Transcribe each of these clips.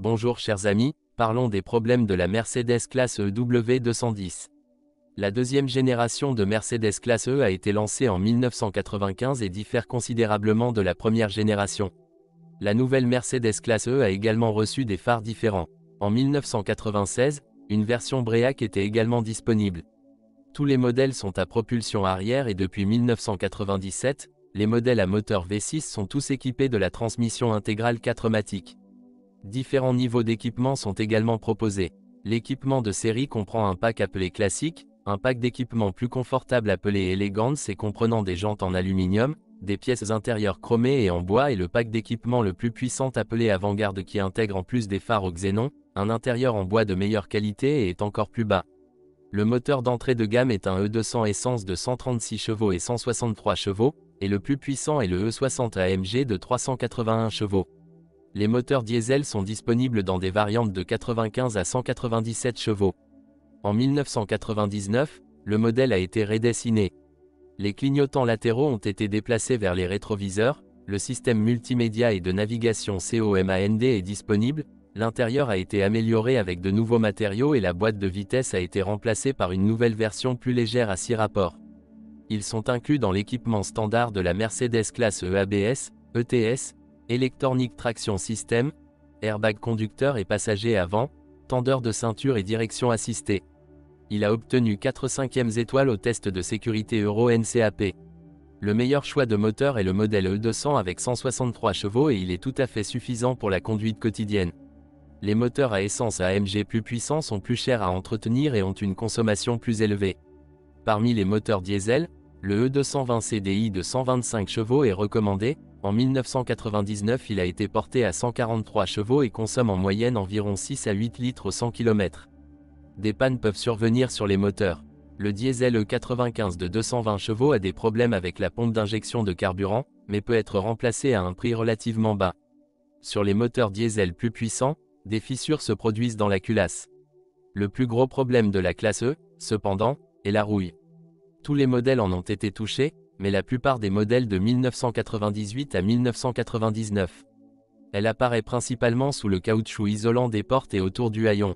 Bonjour chers amis, parlons des problèmes de la Mercedes classe EW210. La deuxième génération de Mercedes classe E a été lancée en 1995 et diffère considérablement de la première génération. La nouvelle Mercedes classe E a également reçu des phares différents. En 1996, une version Break était également disponible. Tous les modèles sont à propulsion arrière et depuis 1997, les modèles à moteur V6 sont tous équipés de la transmission intégrale 4MATIC. Différents niveaux d'équipement sont également proposés. L'équipement de série comprend un pack appelé classique, un pack d'équipement plus confortable appelé Elegance et comprenant des jantes en aluminium, des pièces intérieures chromées et en bois et le pack d'équipement le plus puissant appelé Avant-Garde qui intègre en plus des phares au xénon, un intérieur en bois de meilleure qualité et est encore plus bas. Le moteur d'entrée de gamme est un E200 essence de 136 chevaux et 163 chevaux, et le plus puissant est le E60 AMG de 381 chevaux. Les moteurs diesel sont disponibles dans des variantes de 95 à 197 chevaux. En 1999, le modèle a été redessiné. Les clignotants latéraux ont été déplacés vers les rétroviseurs, le système multimédia et de navigation COMAND est disponible, l'intérieur a été amélioré avec de nouveaux matériaux et la boîte de vitesse a été remplacée par une nouvelle version plus légère à 6 rapports. Ils sont inclus dans l'équipement standard de la Mercedes classe E ABS, ETS, Electronic Traction System, airbag conducteur et passager avant, tendeur de ceinture et direction assistée. Il a obtenu 4 5e étoiles au test de sécurité Euro NCAP. Le meilleur choix de moteur est le modèle E200 avec 163 chevaux et il est tout à fait suffisant pour la conduite quotidienne. Les moteurs à essence AMG plus puissants sont plus chers à entretenir et ont une consommation plus élevée. Parmi les moteurs diesel, le E220 CDI de 125 chevaux est recommandé. En 1999, il a été porté à 143 chevaux et consomme en moyenne environ 6 à 8 litres au 100 km. Des pannes peuvent survenir sur les moteurs. Le diesel E95 de 220 chevaux a des problèmes avec la pompe d'injection de carburant, mais peut être remplacé à un prix relativement bas. Sur les moteurs diesel plus puissants, des fissures se produisent dans la culasse. Le plus gros problème de la classe E, cependant, est la rouille. Tous les modèles en ont été touchés, mais la plupart des modèles de 1998 à 1999. Elle apparaît principalement sous le caoutchouc isolant des portes et autour du haillon.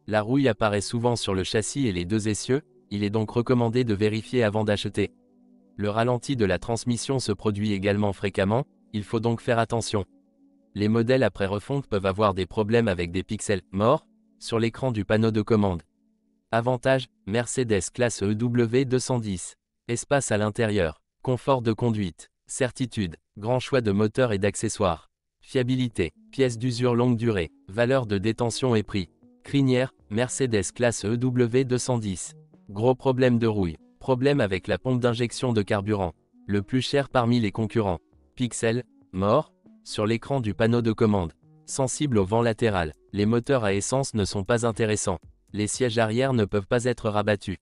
La rouille apparaît souvent sur le châssis et les deux essieux, il est donc recommandé de vérifier avant d'acheter. Le ralenti de la transmission se produit également fréquemment, il faut donc faire attention. Les modèles après refonte peuvent avoir des problèmes avec des pixels « morts » sur l'écran du panneau de commande. Avantages, Mercedes classe EW210. Espace à l'intérieur. Confort de conduite. Certitude. Grand choix de moteurs et d'accessoires. Fiabilité. Pièces d'usure longue durée. Valeur de détention et prix. Crinière. Mercedes classe EW210. Gros problème de rouille. Problème avec la pompe d'injection de carburant. Le plus cher parmi les concurrents. Pixel. Mort. Sur l'écran du panneau de commande. Sensible au vent latéral. Les moteurs à essence ne sont pas intéressants. Les sièges arrière ne peuvent pas être rabattus.